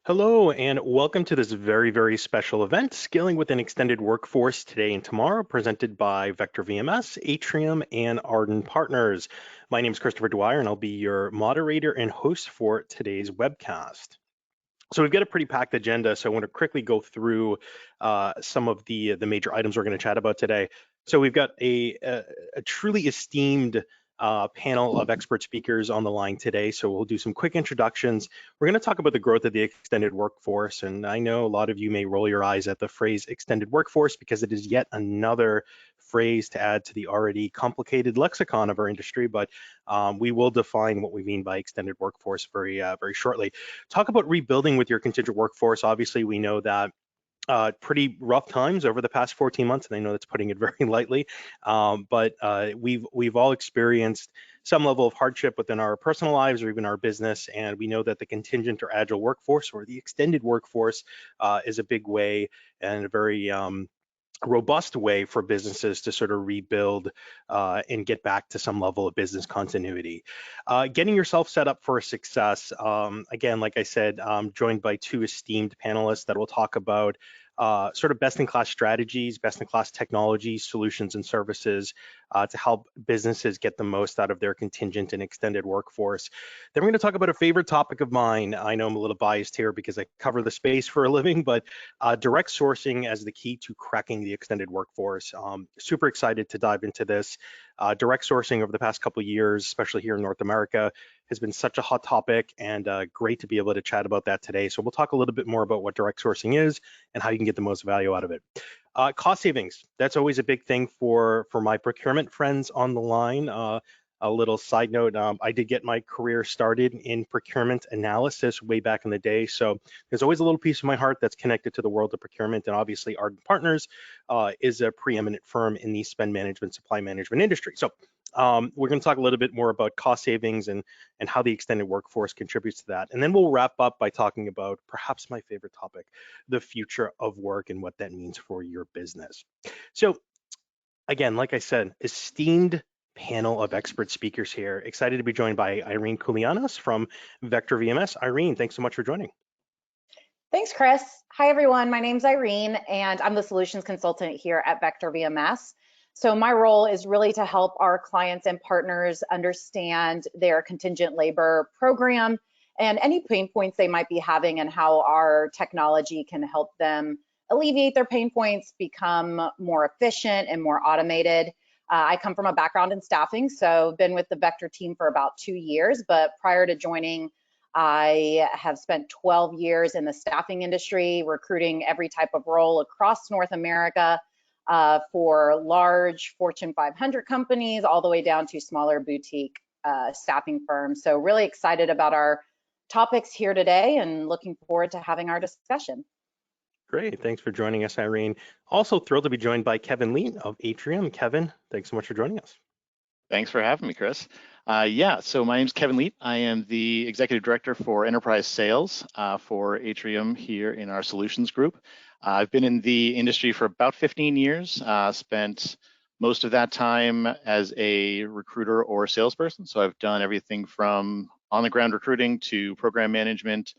Hello, and welcome to this very special event, Scaling with an Extended Workforce Today and Tomorrow, presented by VectorVMS, Atrium, and Ardent Partners. My name is Christopher Dwyer, and I'll be your moderator and host for today's webcast. So we've got a pretty packed agenda, so I want to quickly go through some of the major items we're going to chat about today. So we've got a truly esteemed panel of expert speakers on the line today. So we'll do some quick introductions. We're going to talk about the growth of the extended workforce. And I know a lot of you may roll your eyes at the phrase extended workforce because it is yet another phrase to add to the already complicated lexicon of our industry, but we will define what we mean by extended workforce very shortly. Talk about rebuilding with your contingent workforce. Obviously, we know that pretty rough times over the past 14 months, and I know that's putting it very lightly, but we've all experienced some level of hardship within our personal lives or even our business, and we know that the contingent or agile workforce or the extended workforce is a big way and a very robust way for businesses to sort of rebuild and get back to some level of business continuity. Getting yourself set up for success. Again, like I said, I'm joined by two esteemed panelists that will talk about sort of best-in-class strategies, best-in-class technologies, solutions, and services to help businesses get the most out of their contingent and extended workforce. Then we're going to talk about a favorite topic of mine. I know I'm a little biased here because I cover the space for a living, but direct sourcing as the key to cracking the extended workforce. Super excited to dive into this. Direct sourcing over the past couple of years, especially here in North America, has been such a hot topic, and great to be able to chat about that today. So we'll talk a little bit more about what direct sourcing is and how you can get the most value out of it. Cost savings, that's always a big thing for my procurement friends on the line. A little side note, I did get my career started in procurement analysis way back in the day. So there's always a little piece of my heart that's connected to the world of procurement. And obviously Ardent Partners is a preeminent firm in the spend management, supply management industry. So we're going to talk a little bit more about cost savings and how the extended workforce contributes to that. And then we'll wrap up by talking about perhaps my favorite topic, the future of work and what that means for your business. So again, like I said, esteemed panel of expert speakers here. Excited to be joined by Irene Koulianos from VectorVMS. Irene, thanks so much for joining. Thanks, Chris. Hi, everyone. My name's Irene, and I'm the solutions consultant here at VectorVMS. So my role is really to help our clients and partners understand their contingent labor program and any pain points they might be having and how our technology can help them alleviate their pain points, become more efficient and more automated. I come from a background in staffing, so been with the Vector team for about 2 years, but prior to joining, I have spent 12 years in the staffing industry, recruiting every type of role across North America for large Fortune 500 companies, all the way down to smaller boutique staffing firms. So really excited about our topics here today and looking forward to having our discussion. Great, thanks for joining us, Irene. Also thrilled to be joined by Kevin Lee of Atrium. Kevin, thanks so much for joining us. Thanks for having me, Chris. So my name's Kevin Lee. I am the Executive Director for Enterprise Sales for Atrium here in our Solutions Group. I've been in the industry for about 15 years, spent most of that time as a recruiter or salesperson. So I've done everything from on-the-ground recruiting to program management,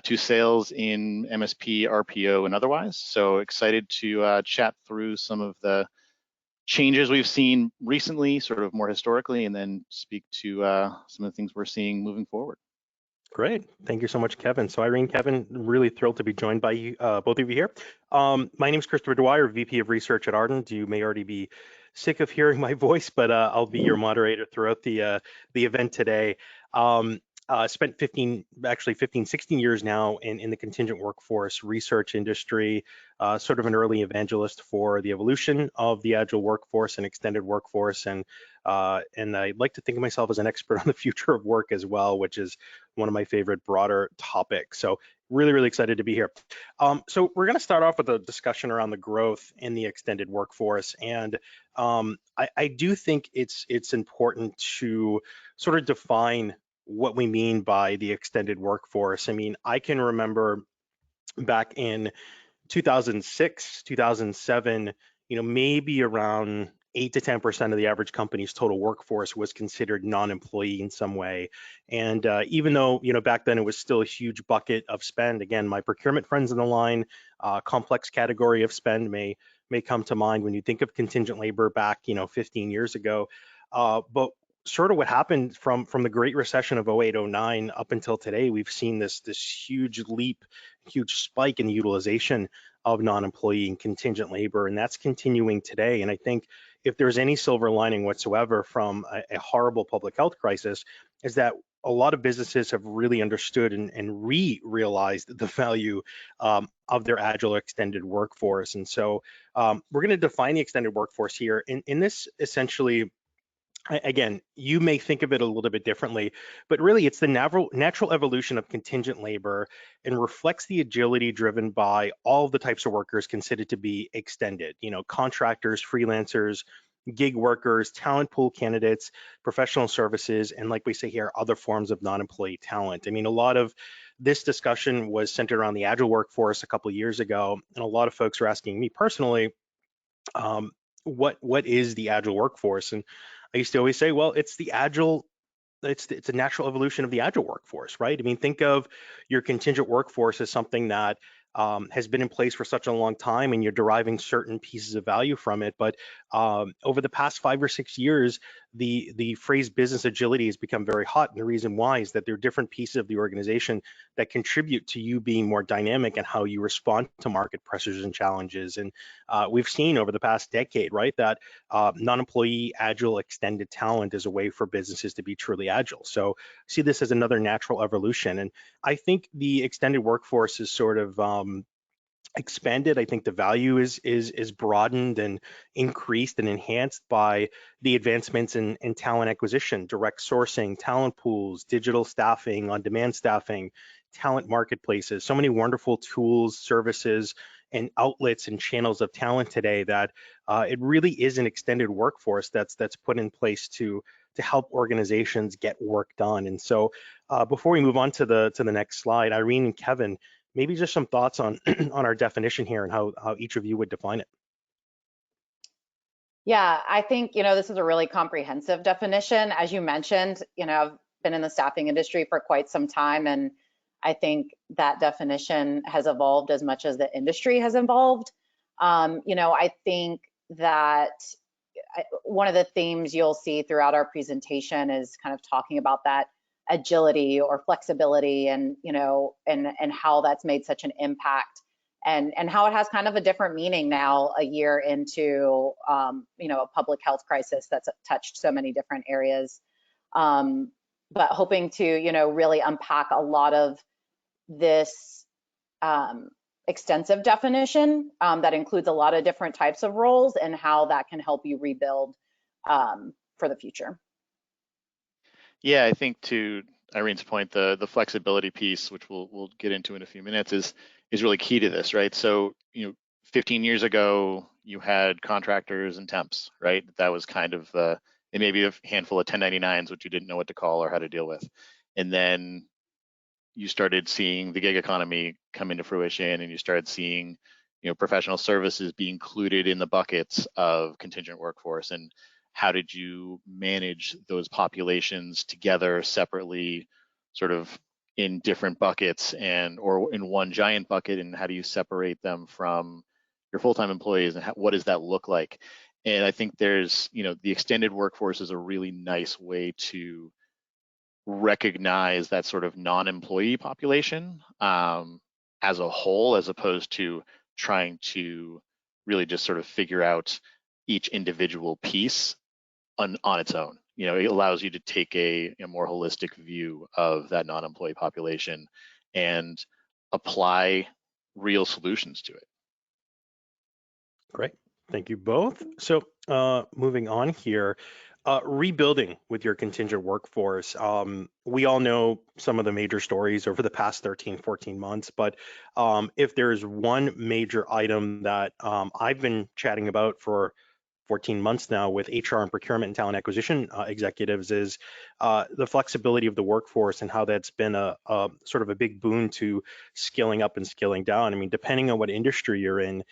to sales in MSP, RPO, and otherwise. So excited to chat through some of the changes we've seen recently, sort of more historically, and then speak to some of the things we're seeing moving forward. Great, thank you so much, Kevin. So Irene, Kevin, really thrilled to be joined by you, both of you here. My name is Christopher Dwyer, VP of Research at Ardent. You may already be sick of hearing my voice, but I'll be your moderator throughout the event today. Spent 16 years now in the contingent workforce research industry, sort of an early evangelist for the evolution of the agile workforce and extended workforce. And I like to think of myself as an expert on the future of work as well, which is one of my favorite broader topics. So really excited to be here. So we're going to start off with a discussion around the growth in the extended workforce. And I do think it's important to sort of define what we mean by the extended workforce. I mean, I can remember back in 2006, 2007, maybe around 8 to 10% of the average company's total workforce was considered non-employee in some way. And even though, back then it was still a huge bucket of spend, again, my procurement friends on the line, complex category of spend may come to mind when you think of contingent labor back, 15 years ago. But sort of what happened from the Great Recession of 08, 09 up until today, we've seen this huge leap, huge spike in the utilization of non-employee and contingent labor, and that's continuing today. And I think if there's any silver lining whatsoever from a horrible public health crisis, is that a lot of businesses have really understood and realized the value of their agile extended workforce. And so we're going to define the extended workforce here. In this, essentially, again, you may think of it a little bit differently, but really it's the natural evolution of contingent labor and reflects the agility driven by all of the types of workers considered to be extended, contractors, freelancers, gig workers, talent pool candidates, professional services, and like we say here, other forms of non-employee talent. I mean, a lot of this discussion was centered around the agile workforce a couple of years ago, and a lot of folks are asking me personally, um, what is the agile workforce? And I used to always say, well, it's the agile, it's a natural evolution of the agile workforce, right? I mean, think of your contingent workforce as something that has been in place for such a long time, and you're deriving certain pieces of value from it. But over the past 5 or 6 years, the phrase business agility has become very hot. And the reason why is that there are different pieces of the organization that contribute to you being more dynamic and how you respond to market pressures and challenges. And we've seen over the past decade, right, that non-employee agile extended talent is a way for businesses to be truly agile. So see this as another natural evolution. And I think the extended workforce is sort of expanded. I think the value is broadened and increased and enhanced by the advancements in talent acquisition, direct sourcing, talent pools, digital staffing, on-demand staffing, talent marketplaces, so many wonderful tools, services, and outlets and channels of talent today that it really is an extended workforce that's put in place to help organizations get work done. And so before we move on to the next slide, Irene and Kevin, maybe just some thoughts on on our definition here and how each of you would define it. Yeah, I think, this is a really comprehensive definition. As you mentioned, I've been in the staffing industry for quite some time, and I think that definition has evolved as much as the industry has evolved. I think that one of the themes you'll see throughout our presentation is kind of talking about that agility or flexibility, and and how that's made such an impact, and how it has kind of a different meaning now, a year into a public health crisis that's touched so many different areas. But hoping to really unpack a lot of this extensive definition that includes a lot of different types of roles and how that can help you rebuild for the future. Yeah, I think to Irene's point, the flexibility piece, which we'll get into in a few minutes, is really key to this, right? So 15 years ago, you had contractors and temps, right? That was kind of and maybe a handful of 1099s, which you didn't know what to call or how to deal with. And then you started seeing the gig economy come into fruition, and you started seeing professional services be included in the buckets of contingent workforce. And how did you manage those populations together separately, sort of in different buckets or in one giant bucket, and how do you separate them from your full-time employees, and what does that look like? And I think there's the extended workforce is a really nice way to recognize that sort of non-employee population as a whole, as opposed to trying to really just sort of figure out each individual piece on its own. It allows you to take a more holistic view of that non-employee population and apply real solutions to it. Great, thank you both. So moving on here, rebuilding with your contingent workforce. We all know some of the major stories over the past 13, 14 months, but if there's one major item that I've been chatting about for 14 months now with HR and procurement and talent acquisition executives is the flexibility of the workforce and how that's been a sort of a big boon to scaling up and scaling down. I mean, depending on what industry you're in,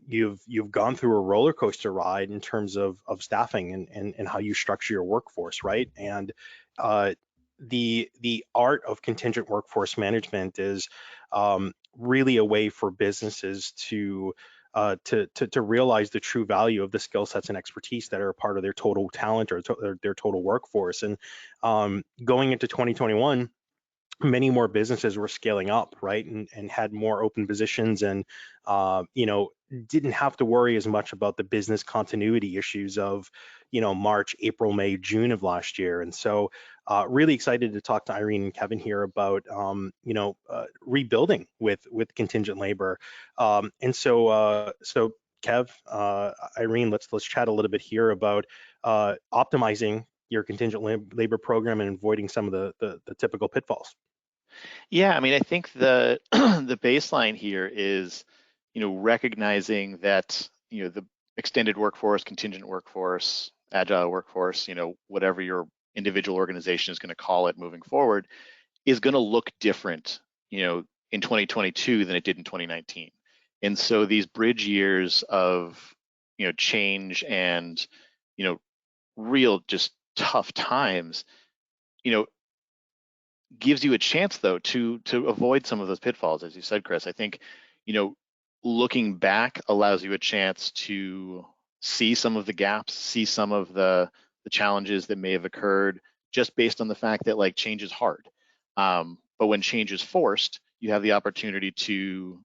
you've gone through a roller coaster ride in terms of staffing and how you structure your workforce, right? And the art of contingent workforce management is really a way for businesses to realize the true value of the skill sets and expertise that are a part of their total talent or their total workforce. And going into 2021, many more businesses were scaling up, right, and had more open positions, and didn't have to worry as much about the business continuity issues of March, April, May, June of last year. And so really excited to talk to Irene and Kevin here about rebuilding with contingent labor. So Kev, Irene, let's chat a little bit here about optimizing your contingent labor program and avoiding some of the typical pitfalls. Yeah, I mean, I think the the baseline here is, recognizing that, the extended workforce, contingent workforce, agile workforce, whatever your individual organization is going to call it moving forward, is going to look different, in 2022 than it did in 2019. And so these bridge years of, change and, real just tough times, gives you a chance though to avoid some of those pitfalls, as you said, Chris. I think, looking back allows you a chance to see some of the gaps, see some of the challenges that may have occurred just based on the fact that like change is hard. But when change is forced, you have the opportunity to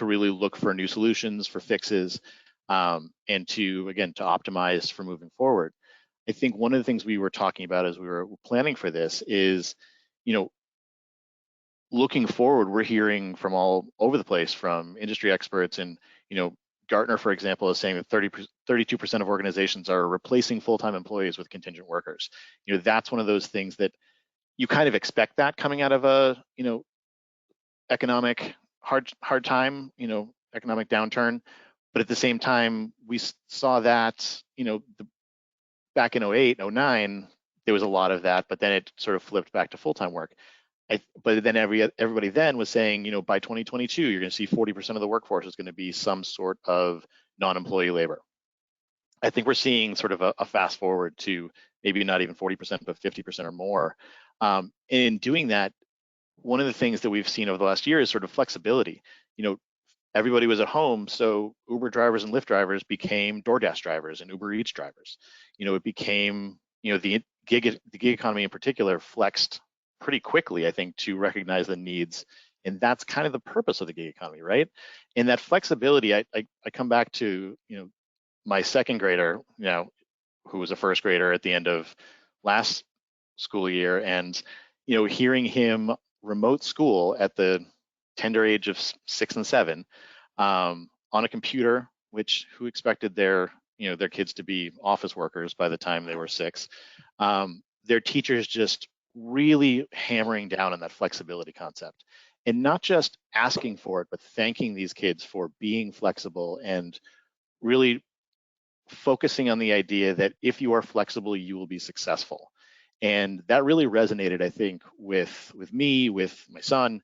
really look for new solutions, for fixes, and to optimize for moving forward. I think one of the things we were talking about as we were planning for this is, looking forward, we're hearing from all over the place from industry experts, and Gartner, for example, is saying that 32% of organizations are replacing full-time employees with contingent workers. That's one of those things that you kind of expect that coming out of a economic hard time, economic downturn. But at the same time, we saw that back in 08, 09, there was a lot of that, but then it sort of flipped back to full-time work. But then everybody then was saying, by 2022, you're going to see 40% of the workforce is going to be some sort of non-employee labor. I think we're seeing sort of a fast forward to maybe not even 40%, but 50% or more. And in doing that, one of the things that we've seen over the last year is sort of flexibility. Everybody was at home, so Uber drivers and Lyft drivers became DoorDash drivers and Uber Eats drivers. It became, the gig economy in particular flexed pretty quickly, I think, to recognize the needs. And that's kind of the purpose of the gig economy, right? And that flexibility, I come back to, my second grader, who was a first grader at the end of last school year, and, hearing him remote school at the tender age of 6 and 7 on a computer, which who expected their kids to be office workers by the time they were 6. Their teachers just really hammering down on that flexibility concept, and not just asking for it, but thanking these kids for being flexible and really focusing on the idea that if you are flexible, you will be successful. And that really resonated, I think, with me, with my son,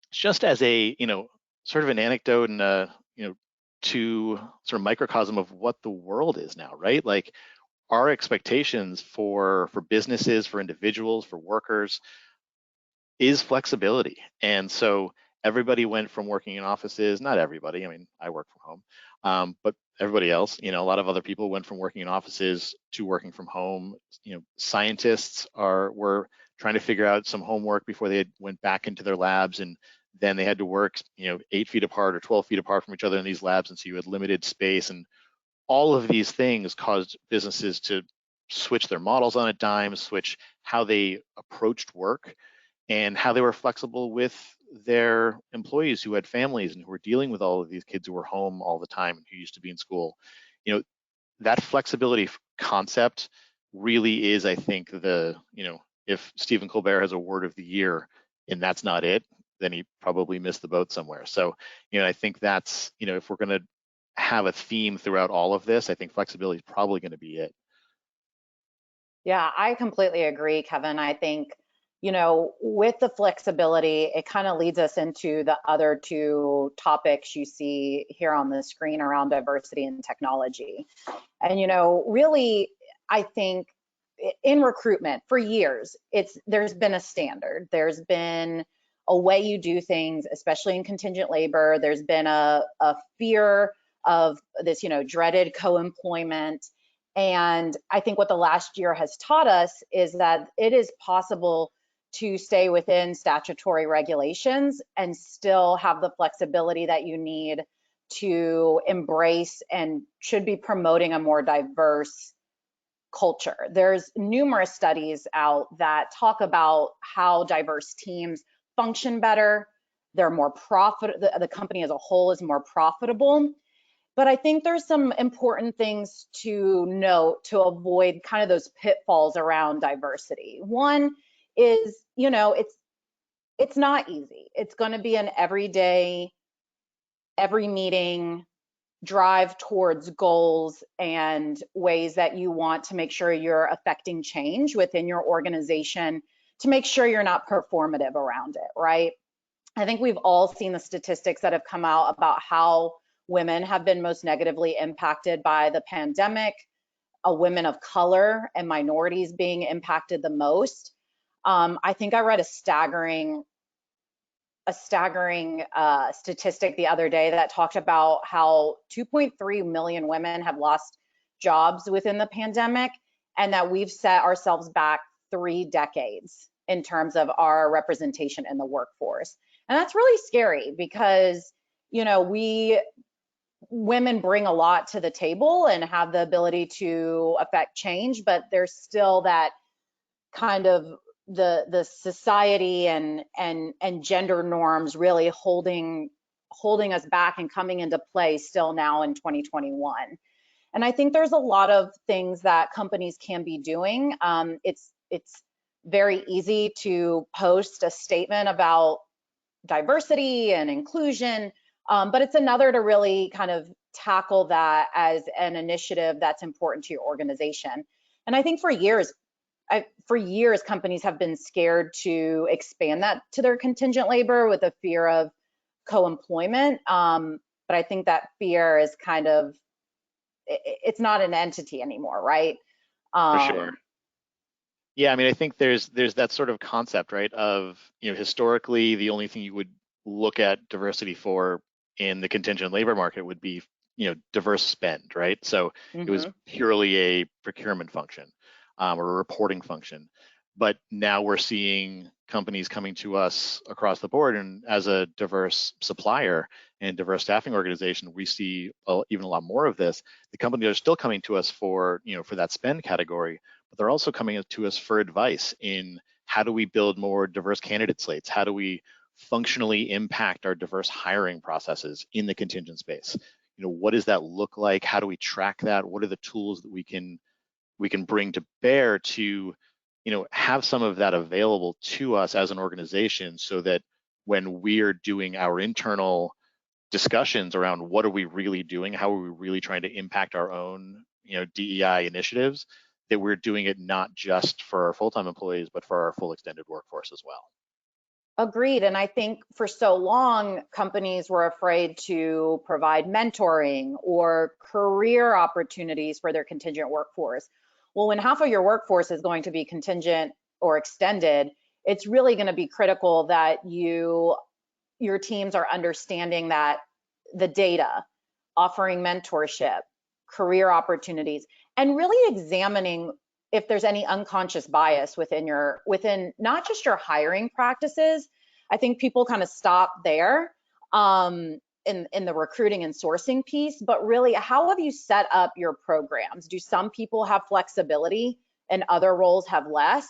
just as a sort of an anecdote and to sort of microcosm of what the world is now, right? Like, our expectations for businesses, for individuals, for workers is flexibility. And so everybody went from working in offices, not everybody, I mean, I work from home, but everybody else, a lot of other people went from working in offices to working from home. Scientists were trying to figure out some homework before they went back into their labs, and then they had to work, 8 feet apart or 12 feet apart from each other in these labs, and so you had limited space. And all of these things caused businesses to switch their models on a dime, switch how they approached work and how they were flexible with their employees who had families and who were dealing with all of these kids who were home all the time and who used to be in school. That flexibility concept really is, I think, if Stephen Colbert has a word of the year and that's not it, then he probably missed the boat somewhere. So, I think that's, if we're going to have a theme throughout all of this, I think flexibility is probably going to be it. Yeah, I completely agree, Kevin. I think, with the flexibility, it kind of leads us into the other two topics you see here on the screen around diversity and technology. And, really, I think in recruitment for years, there's been a standard. There's been a way you do things, especially in contingent labor. There's been a fear of this, dreaded co-employment. And I think what the last year has taught us is that it is possible to stay within statutory regulations and still have the flexibility that you need to embrace and should be promoting a more diverse culture. There's numerous studies out that talk about how diverse teams function better. They're more the company as a whole is more profitable. But I think there's some important things to note to avoid kind of those pitfalls around diversity. One is, it's not easy. It's going to be an everyday, every meeting drive towards goals and ways that you want to make sure you're affecting change within your organization to make sure you're not performative around it, right? I think we've all seen the statistics that have come out about how women have been most negatively impacted by the pandemic, women of color and minorities being impacted the most. I think I read a staggering statistic the other day that talked about how 2.3 million women have lost jobs within the pandemic, and that we've set ourselves back 3 decades in terms of our representation in the workforce. And that's really scary because, women bring a lot to the table and have the ability to affect change, but there's still that kind of the society and gender norms really holding us back and coming into play still now in 2021. And I think there's a lot of things that companies can be doing. It's very easy to post a statement about diversity and inclusion, but it's another to really kind of tackle that as an initiative that's important to your organization. And I think for years, companies have been scared to expand that to their contingent labor with a fear of co-employment. But I think that fear is kind of, it's not an entity anymore, right? For sure. Yeah, I mean, I think there's that sort of concept, right, of, historically, the only thing you would look at diversity for in the contingent labor market would be, diverse spend, right? So it was purely a procurement function or a reporting function. But now we're seeing companies coming to us across the board, and as a diverse supplier and diverse staffing organization, we see even a lot more of this. The companies are still coming to us for, for that spend category, but they're also coming to us for advice in how do we build more diverse candidate slates? How do we functionally impact our diverse hiring processes in the contingent space? What does that look like? How do we track that? What are the tools that we can bring to bear to, have some of that available to us as an organization, so that when we're doing our internal discussions around what are we really doing, how are we really trying to impact our own, DEI initiatives, that we're doing it not just for our full-time employees, but for our full extended workforce as well. Agreed. And I think for so long, companies were afraid to provide mentoring or career opportunities for their contingent workforce. Well, when half of your workforce is going to be contingent or extended, it's really going to be critical that your teams are understanding that the data, offering mentorship, career opportunities, and really examining if there's any unconscious bias within not just your hiring practices. I think people kind of stop there in the recruiting and sourcing piece, but really, how have you set up your programs? Do some people have flexibility and other roles have less?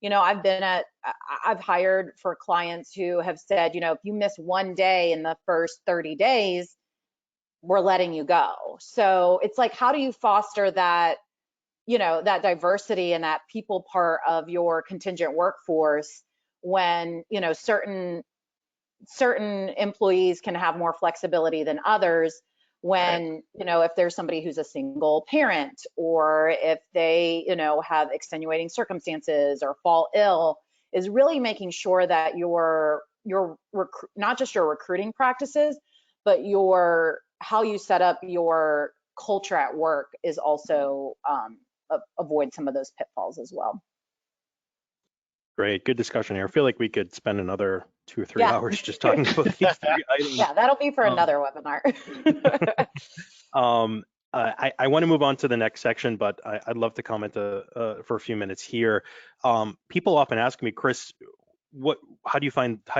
I've hired for clients who have said, if you miss one day in the first 30 days, we're letting you go. So it's like, how do you foster that, that diversity and that people part of your contingent workforce when, certain employees can have more flexibility than others, when, if there's somebody who's a single parent, or if they, have extenuating circumstances or fall ill, is really making sure that your not just your recruiting practices, but how you set up your culture at work is also avoid some of those pitfalls as well. Great, good discussion here. I feel like we could spend another 2 or 3 Yeah. hours just talking about these 3 items. Yeah, that'll be for another webinar. I want to move on to the next section, but I'd love to comment for a few minutes here. People often ask me, Chris, how do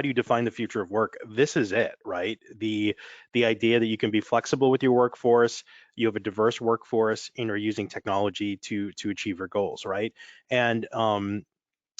you define the future of work? This is it, right? The idea that you can be flexible with your workforce, you have a diverse workforce, and you're using technology to achieve your goals, right? And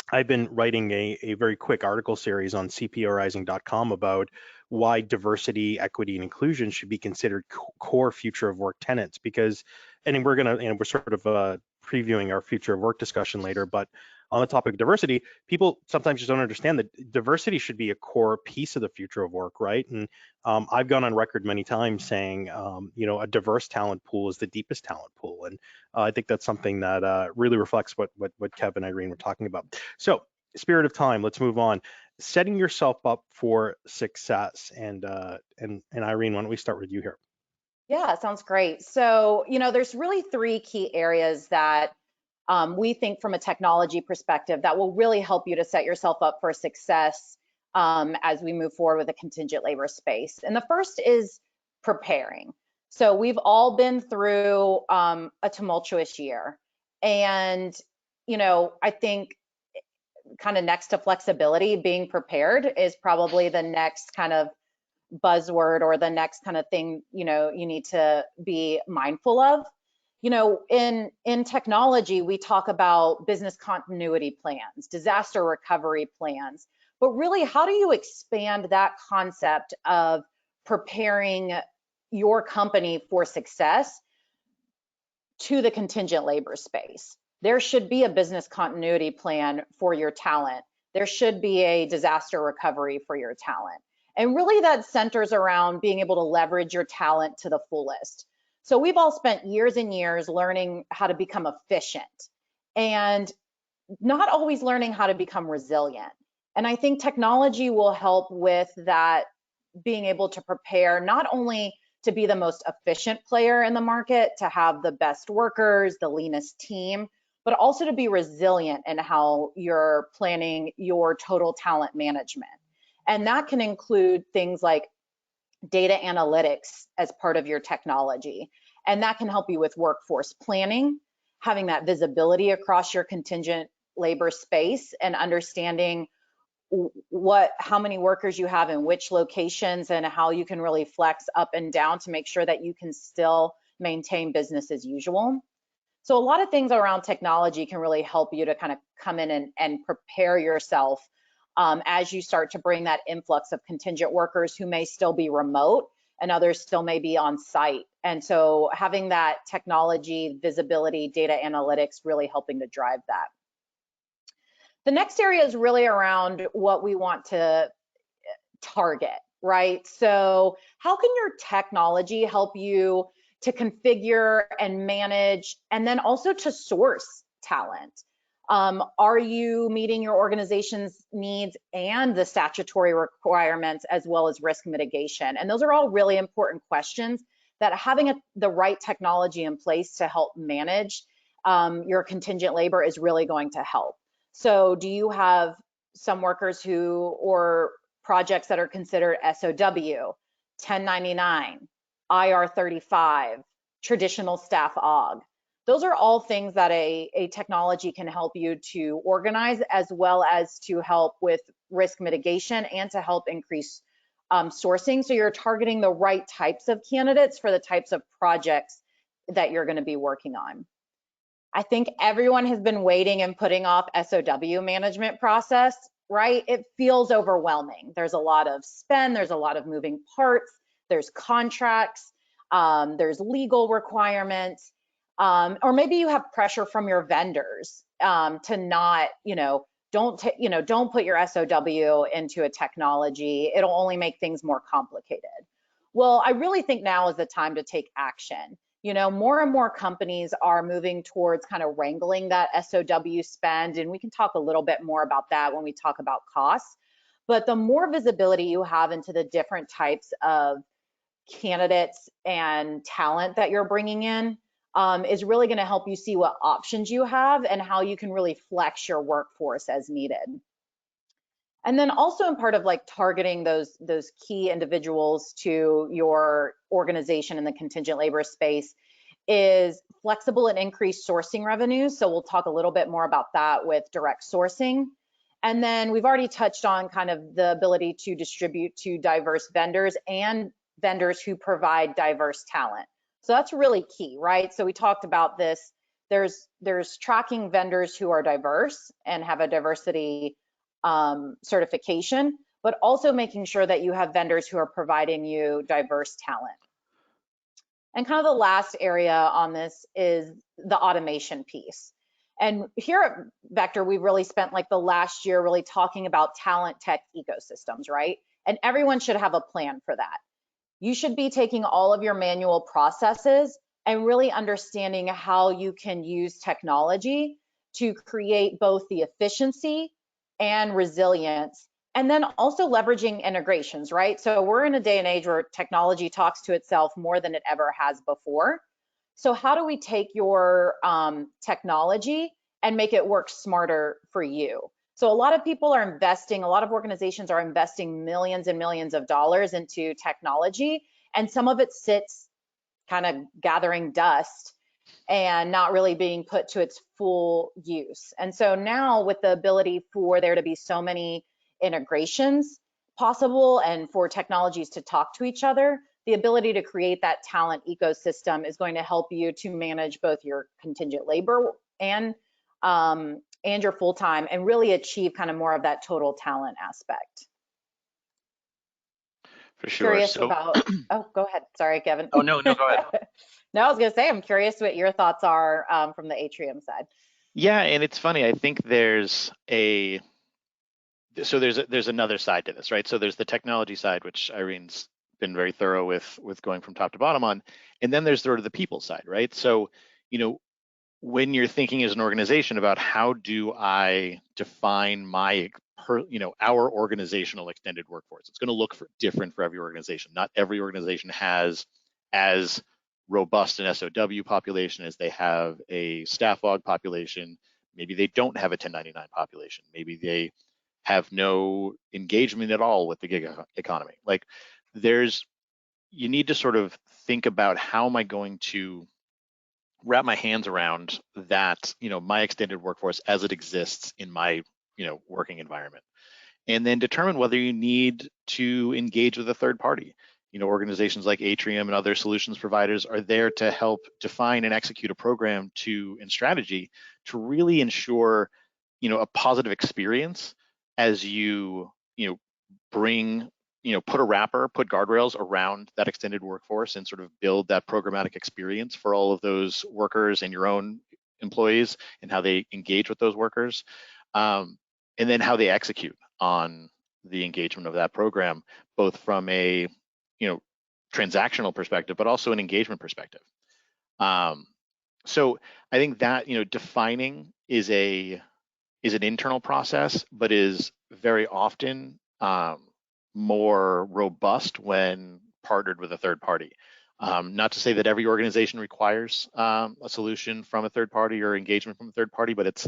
I've been writing a very quick article series on cporising.com about why diversity, equity, and inclusion should be considered core future of work tenets. Because, and we're sort of previewing our future of work discussion later, but on the topic of diversity, people sometimes just don't understand that diversity should be a core piece of the future of work, right? And I've gone on record many times saying, a diverse talent pool is the deepest talent pool, and I think that's something that really reflects what Kevin and Irene were talking about. So, spirit of time, let's move on. Setting yourself up for success, and Irene, why don't we start with you here? Yeah, sounds great. So, there's really 3 key areas that we think from a technology perspective that will really help you to set yourself up for success as we move forward with the contingent labor space. And the first is preparing. So we've all been through a tumultuous year. And, I think kind of next to flexibility, being prepared is probably the next kind of buzzword, or the next kind of thing, you need to be mindful of. In technology, we talk about business continuity plans, disaster recovery plans, but really, how do you expand that concept of preparing your company for success to the contingent labor space? There should be a business continuity plan for your talent. There should be a disaster recovery for your talent. And really, that centers around being able to leverage your talent to the fullest. So we've all spent years and years learning how to become efficient and not always learning how to become resilient. And I think technology will help with that, being able to prepare not only to be the most efficient player in the market, to have the best workers, the leanest team, but also to be resilient in how you're planning your total talent management. And that can include things like data analytics as part of your technology. And that can help you with workforce planning, having that visibility across your contingent labor space, and understanding how many workers you have in which locations, and how you can really flex up and down to make sure that you can still maintain business as usual. So a lot of things around technology can really help you to kind of come in and prepare yourself as you start to bring that influx of contingent workers who may still be remote and others still may be on site. And so having that technology, visibility, data analytics really helping to drive that. The next area is really around what we want to target, right? So how can your technology help you to configure and manage, and then also to source talent? Are you meeting your organization's needs and the statutory requirements, as well as risk mitigation? And those are all really important questions that having the right technology in place to help manage your contingent labor is really going to help. So do you have some workers or projects that are considered SOW, 1099, IR35, traditional staff aug? Those are all things that a technology can help you to organize, as well as to help with risk mitigation and to help increase sourcing. So you're targeting the right types of candidates for the types of projects that you're going to be working on. I think everyone has been waiting and putting off SOW management process, right? It feels overwhelming. There's a lot of spend, there's a lot of moving parts, there's contracts, there's legal requirements. Or maybe you have pressure from your vendors to not, don't put your SOW into a technology. It'll only make things more complicated. Well, I really think now is the time to take action. You know, more and more companies are moving towards kind of wrangling that SOW spend, and we can talk a little bit more about that when we talk about costs. But the more visibility you have into the different types of candidates and talent that you're bringing in is really going to help you see what options you have and how you can really flex your workforce as needed. And then also in part of like targeting those key individuals to your organization in the contingent labor space is flexible and increased sourcing revenues. So we'll talk a little bit more about that with direct sourcing. And then we've already touched on kind of the ability to distribute to diverse vendors and vendors who provide diverse talent. So that's really key, right? So we talked about this. There's tracking vendors who are diverse and have a diversity certification, but also making sure that you have vendors who are providing you diverse talent. And kind of the last area on this is the automation piece. And here at Vector, we've really spent like the last year really talking about talent tech ecosystems, right? And everyone should have a plan for that. You should be taking all of your manual processes and really understanding how you can use technology to create both the efficiency and resilience, and then also leveraging integrations, right? So we're in a day and age where technology talks to itself more than it ever has before. So how do we take your technology and make it work smarter for you? So a lot of people are investing, a lot of organizations are investing millions and millions of dollars into technology, and some of it sits kind of gathering dust and not really being put to its full use. And so now with the ability for there to be so many integrations possible and for technologies to talk to each other, the ability to create that talent ecosystem is going to help you to manage both your contingent labor and your full-time and really achieve kind of more of that total talent aspect. For sure. Curious about, oh, go ahead. Sorry, Kevin. Oh, no, go ahead. No, I was going to say, I'm curious what your thoughts are from the Atrium side. Yeah, and it's funny. I think there's another side to this, right? So there's the technology side, which Irene's been very thorough with going from top to bottom on, and then there's sort of the people side, right? So, you know, when you're thinking as an organization about how do I define my our organizational extended workforce, it's going to look different for every organization. Not every organization has as robust an SOW population as they have a staff log population. Maybe they don't have a 1099 population. Maybe they have no engagement at all with the gig economy. Like you need to sort of think about how am I going to wrap my hands around that, my extended workforce as it exists in my, working environment, and then determine whether you need to engage with a third party. Organizations like Atrium and other solutions providers are there to help define and execute a program and strategy to really ensure, a positive experience as you, bring, put guardrails around that extended workforce and sort of build that programmatic experience for all of those workers and your own employees and how they engage with those workers, and then how they execute on the engagement of that program, both from a transactional perspective, but also an engagement perspective. So I think that defining is an internal process, but is very often more robust when partnered with a third party. Not to say that every organization requires a solution from a third party or engagement from a third party, but it's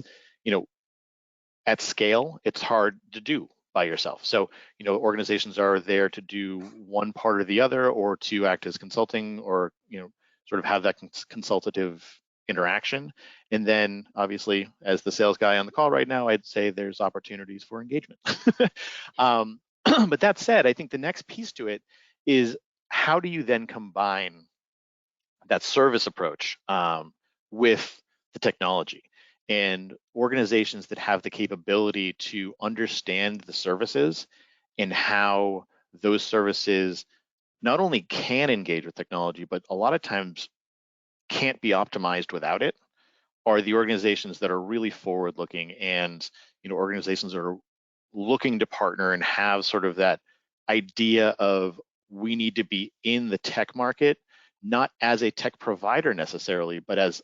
at scale, it's hard to do by yourself. So, organizations are there to do one part or the other, or to act as consulting, or, sort of have that consultative interaction. And then obviously, as the sales guy on the call right now, I'd say there's opportunities for engagement. But that said, I think the next piece to it is how do you then combine that service approach with the technology? And organizations that have the capability to understand the services and how those services not only can engage with technology, but a lot of times can't be optimized without it, are the organizations that are really forward-looking, and organizations that are looking to partner and have sort of that idea of we need to be in the tech market, not as a tech provider necessarily, but as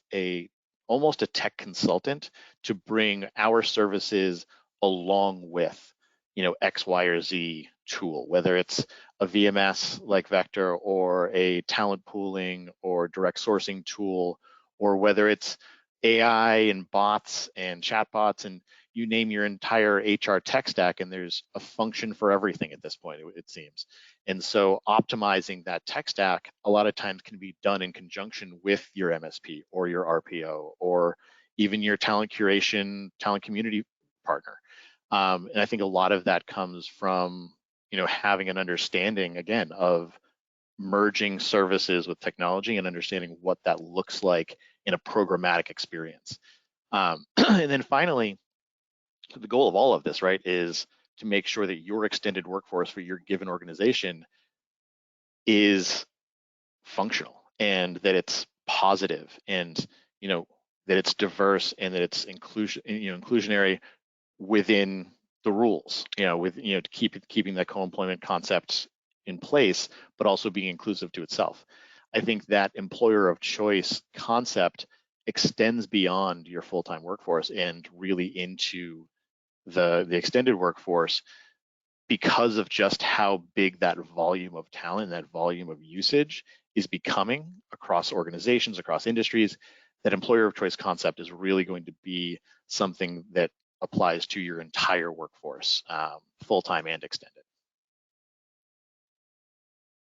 almost a tech consultant to bring our services along with, X, Y, or Z tool, whether it's a VMS like Vector or a talent pooling or direct sourcing tool, or whether it's AI and bots and chatbots, and you name your entire HR tech stack, and there's a function for everything at this point, it seems. And so optimizing that tech stack a lot of times can be done in conjunction with your MSP or your RPO or even your talent curation, talent community partner. And I think a lot of that comes from, having an understanding, again, of merging services with technology and understanding what that looks like in a programmatic experience. And then finally, the goal of all of this, right, is to make sure that your extended workforce for your given organization is functional and that it's positive and, that it's diverse and that it's inclusionary within the rules, to keeping that co-employment concept in place, but also being inclusive to itself. I think that employer of choice concept extends beyond your full-time workforce and really into the extended workforce because of just how big that volume of talent, that volume of usage is becoming across organizations, across industries. That employer of choice concept is really going to be something that applies to your entire workforce, full-time and extended.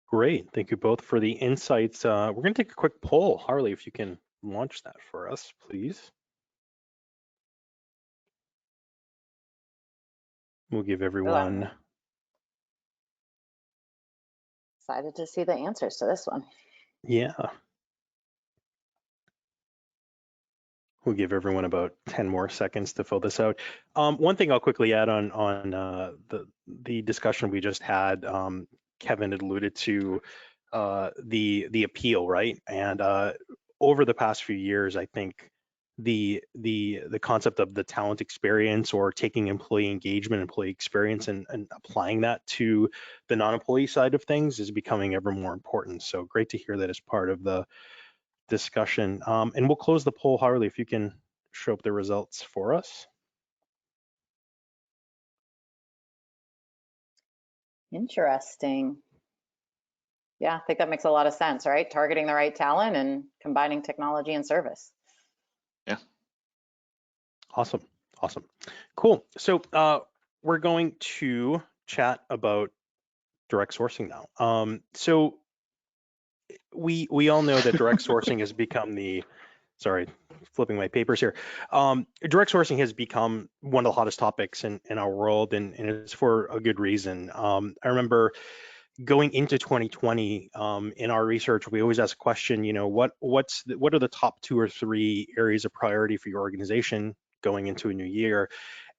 Great, thank you both for the insights. We're going to take a quick poll. Harley, if you can launch that for us, please. We'll give everyone. Excited to see the answers to this one. Yeah. We'll give everyone about 10 more seconds to fill this out. One thing I'll quickly add on the discussion we just had, Kevin had alluded to the appeal, right? And over the past few years, I think the concept of the talent experience or taking employee engagement, employee experience and applying that to the non-employee side of things is becoming ever more important. So great to hear that as part of the discussion. And we'll close the poll. Harley, if you can show up the results for us. Interesting. Yeah, I think that makes a lot of sense, right? Targeting the right talent and combining technology and service. Yeah. Awesome. Cool. So we're going to chat about direct sourcing now. So we all know that direct sourcing has become sorry, flipping my papers here. Direct sourcing has become one of the hottest topics in our world, and it's for a good reason. I remember going into 2020, in our research, we always ask a question, what are the top 2 or 3 areas of priority for your organization going into a new year?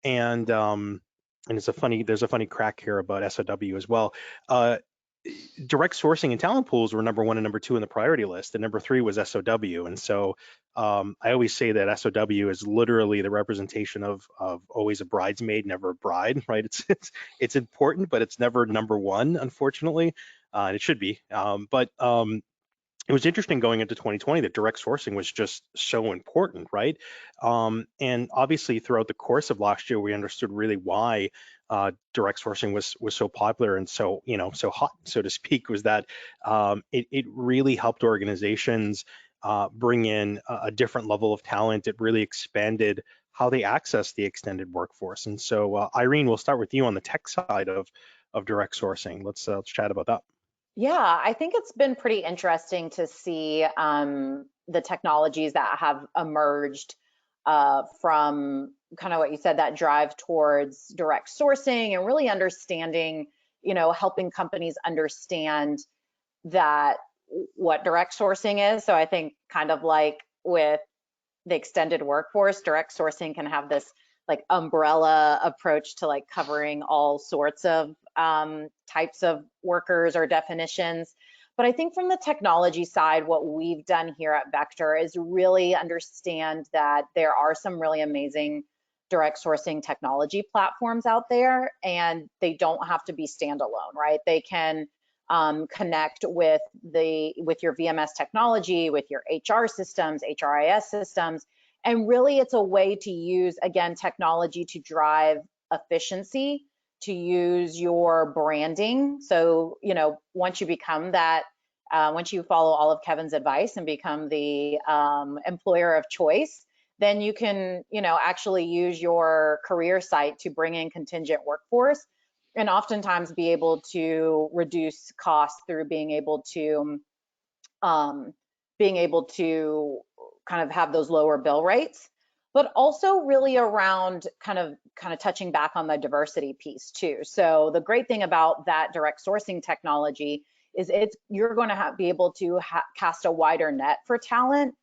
And there's a funny crack here about SOW as well. Direct sourcing and talent pools were number 1 and number 2 in the priority list, and number 3 was SOW. And so I always say that SOW is literally the representation of always a bridesmaid, never a bride, right? It's important, but it's never number 1, unfortunately, and it should be. But it was interesting going into 2020 that direct sourcing was just so important, right? And obviously throughout the course of last year, we understood really why direct sourcing was so popular and so so hot, so to speak, was that it really helped organizations bring in a different level of talent. It really expanded how they access the extended workforce. And so Irene, we'll start with you on the tech side of direct sourcing. Let's chat about that. Yeah, I think it's been pretty interesting to see the technologies that have emerged from kind of what you said, that drive towards direct sourcing and really understanding, helping companies understand that what direct sourcing is. So I think kind of like with the extended workforce, direct sourcing can have this like umbrella approach to like covering all sorts of types of workers or definitions. But I think from the technology side, what we've done here at Vector is really understand that there are some really amazing direct sourcing technology platforms out there, and they don't have to be standalone, right? They can connect with your VMS technology, with your HR systems, HRIS systems. And really it's a way to use, again, technology to drive efficiency, to use your branding. So, once you become that, once you follow all of Kevin's advice and become the employer of choice, then you can, actually use your career site to bring in contingent workforce and oftentimes be able to reduce costs through being able to kind of have those lower bill rates, but also really around kind of touching back on the diversity piece too. So the great thing about that direct sourcing technology is you're going to be able to cast a wider net for talent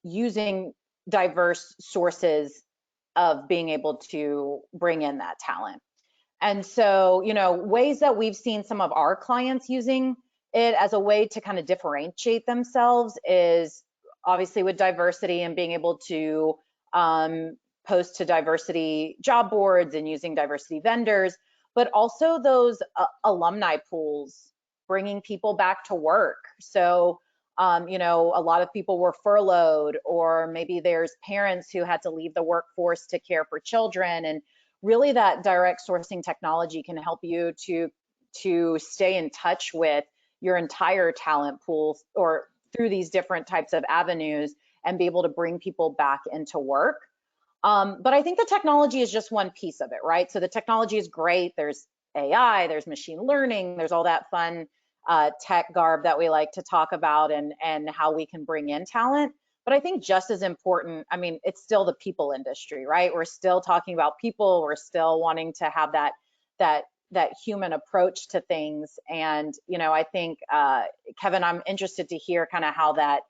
using diverse sources of being able to bring in that talent. And so, ways that we've seen some of our clients using it as a way to kind of differentiate themselves is obviously with diversity and being able to post to diversity job boards and using diversity vendors, but also those alumni pools, bringing people back to work. So, a lot of people were furloughed, or maybe there's parents who had to leave the workforce to care for children. And really that direct sourcing technology can help you to stay in touch with your entire talent pool or through these different types of avenues and be able to bring people back into work. But I think the technology is just one piece of it, right? So the technology is great. There's AI, there's machine learning, there's all that fun tech garb that we like to talk about and how we can bring in talent. But I think just as important, I mean, it's still the people industry, right? We're still talking about people. We're still wanting to have that human approach to things. And, I think, Kevin, I'm interested to hear kind of how that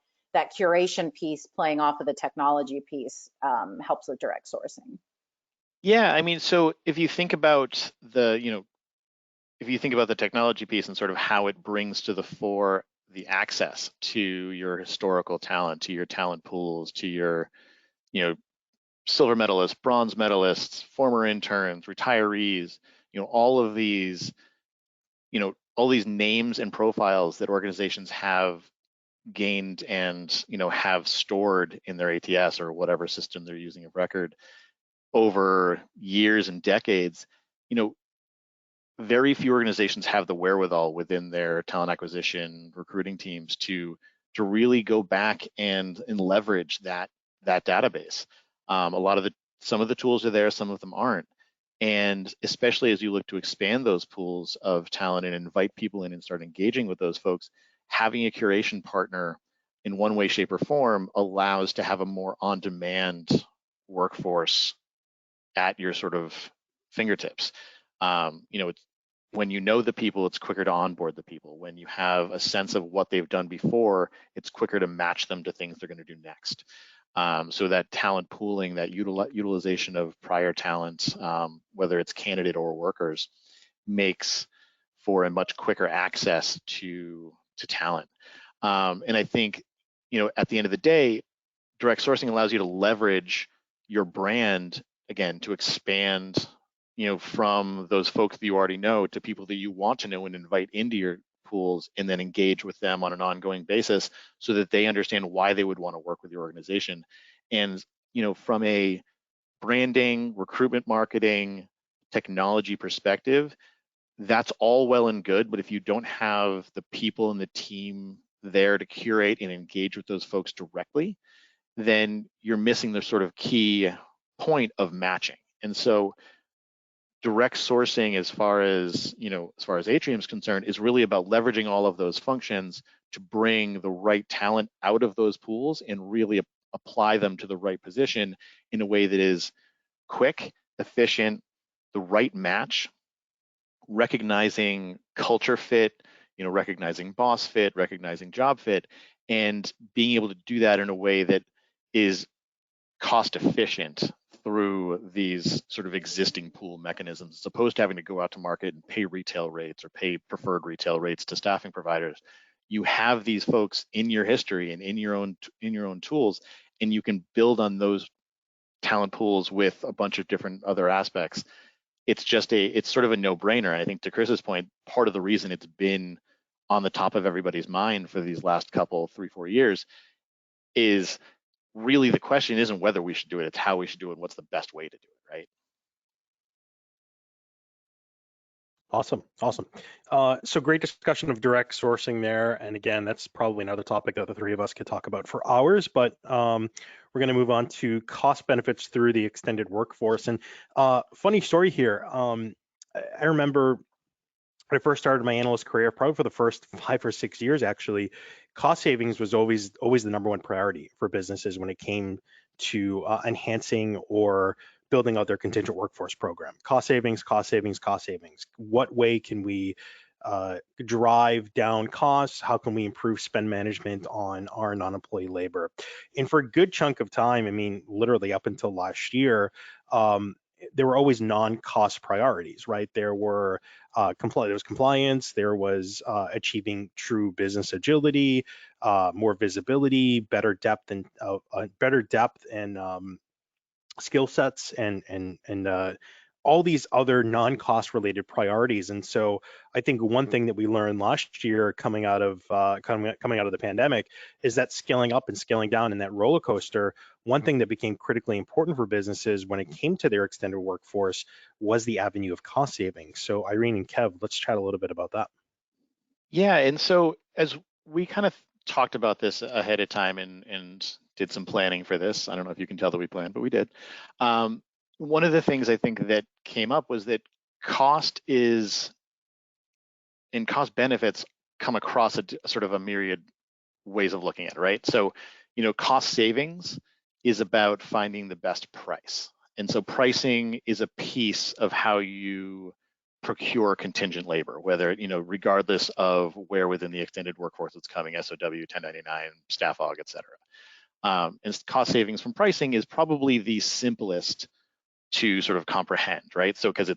curation piece playing off of the technology piece helps with direct sourcing. Yeah, I mean, so if you think about the technology piece and sort of how it brings to the fore the access to your historical talent, to your talent pools, to your, silver medalists, bronze medalists, former interns, retirees, all of these, all these names and profiles that organizations have gained and, have stored in their ATS or whatever system they're using of record over years and decades, very few organizations have the wherewithal within their talent acquisition recruiting teams to really go back and leverage that database. Some of the tools are there, some of them aren't. And especially as you look to expand those pools of talent and invite people in and start engaging with those folks, having a curation partner in one way, shape, or form allows to have a more on-demand workforce at your sort of fingertips. It's, when you know the people, it's quicker to onboard the people. When you have a sense of what they've done before, it's quicker to match them to things they're going to do next. So that talent pooling, that utilization of prior talent, whether it's candidate or workers, makes for a much quicker access to talent. And I think, at the end of the day, direct sourcing allows you to leverage your brand, again, to expand, from those folks that you already know to people that you want to know and invite into your pools, and then engage with them on an ongoing basis so that they understand why they would want to work with your organization. And, from a branding, recruitment, marketing, technology perspective, that's all well and good, but if you don't have the people and the team there to curate and engage with those folks directly, then you're missing the sort of key point of matching. And so direct sourcing, as far as Atrium is concerned, is really about leveraging all of those functions to bring the right talent out of those pools and really apply them to the right position in a way that is quick, efficient, the right match, recognizing culture fit, recognizing boss fit, recognizing job fit, and being able to do that in a way that is cost efficient through these sort of existing pool mechanisms, as opposed to having to go out to market and pay retail rates or pay preferred retail rates to staffing providers. You have these folks in your history and in your own tools, and you can build on those talent pools with a bunch of different other aspects. It's sort of a no-brainer. And I think, to Chris's point, part of the reason it's been on the top of everybody's mind for these last couple, 3-4 years, is really the question isn't whether we should do it, it's how we should do it and what's the best way to do it, right? Awesome. So great discussion of direct sourcing there. And again, that's probably another topic that the three of us could talk about for hours, but we're going to move on to cost benefits through the extended workforce. And funny story here. I remember when I first started my analyst career, probably for the first 5 or 6 years, actually, cost savings was always the number one priority for businesses when it came to enhancing or building out their contingent workforce program. Cost savings, cost savings, cost savings. What way can we drive down costs? How can we improve spend management on our non-employee labor? And for a good chunk of time, I mean, literally up until last year, there were always non-cost priorities, right? There was compliance, there was achieving true business agility, more visibility, better depth and skill sets, and all these other non-cost related priorities. And so I think one thing that we learned last year coming out of the pandemic is that scaling up and scaling down in that roller coaster, one thing that became critically important for businesses when it came to their extended workforce was the avenue of cost savings. So Irene and Kev, let's chat a little bit about that. Yeah, and so as we kind of talked about this ahead of time and did some planning for this, I don't know if you can tell that we planned, but we did. One of the things I think that came up was that cost benefits come across a sort of a myriad ways of looking at it, right? So, cost savings is about finding the best price. And so pricing is a piece of how you procure contingent labor, whether, regardless of where within the extended workforce it's coming, SOW, 1099, staff aug, et cetera. And cost savings from pricing is probably the simplest to sort of comprehend, right? So because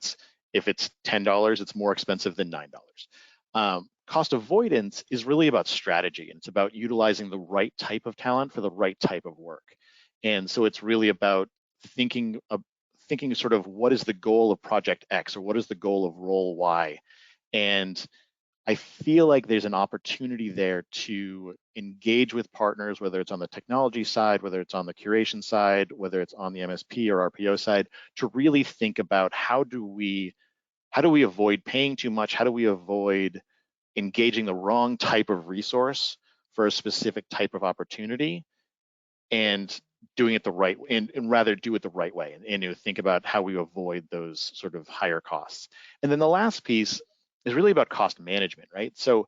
if it's $10, it's more expensive than $9. Cost avoidance is really about strategy, and it's about utilizing the right type of talent for the right type of work. And so it's really about thinking sort of what is the goal of project X or what is the goal of role Y. And I feel like there's an opportunity there to engage with partners, whether it's on the technology side, whether it's on the curation side, whether it's on the MSP or RPO side, to really think about how do we avoid paying too much? How do we avoid engaging the wrong type of resource for a specific type of opportunity, and doing it the right way, and rather do it the right way, and think about how we avoid those sort of higher costs. And then the last piece is really about cost management, right? So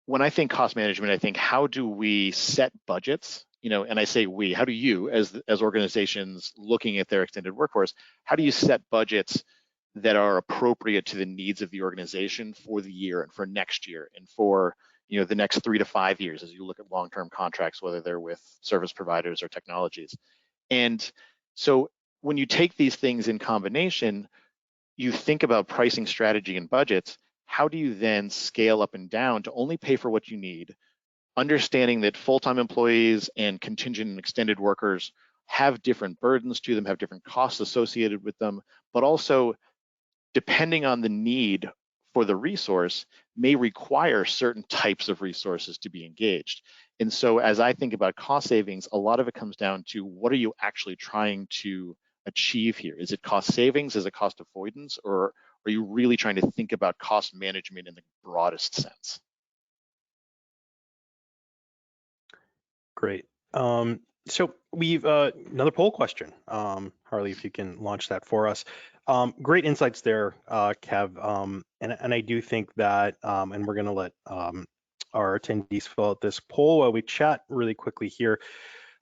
when I think cost management, I think how do we set budgets, and I say we, how do you as organizations looking at their extended workforce, how do you set budgets that are appropriate to the needs of the organization for the year and for next year and for the next 3 to 5 years as you look at long-term contracts, whether they're with service providers or technologies. And so when you take these things in combination, you think about pricing strategy and budgets. How do you then scale up and down to only pay for what you need, understanding that full-time employees and contingent and extended workers have different burdens to them, have different costs associated with them, but also depending on the need for the resource may require certain types of resources to be engaged. And so as I think about cost savings, a lot of it comes down to what are you actually trying to achieve here? Is it cost savings? Is it cost avoidance? Or are you really trying to think about cost management in the broadest sense? Great. So we've another poll question. Harley, if you can launch that for us. Great insights there, Kev. And I do think that, and we're going to let our attendees fill out this poll while we chat really quickly here.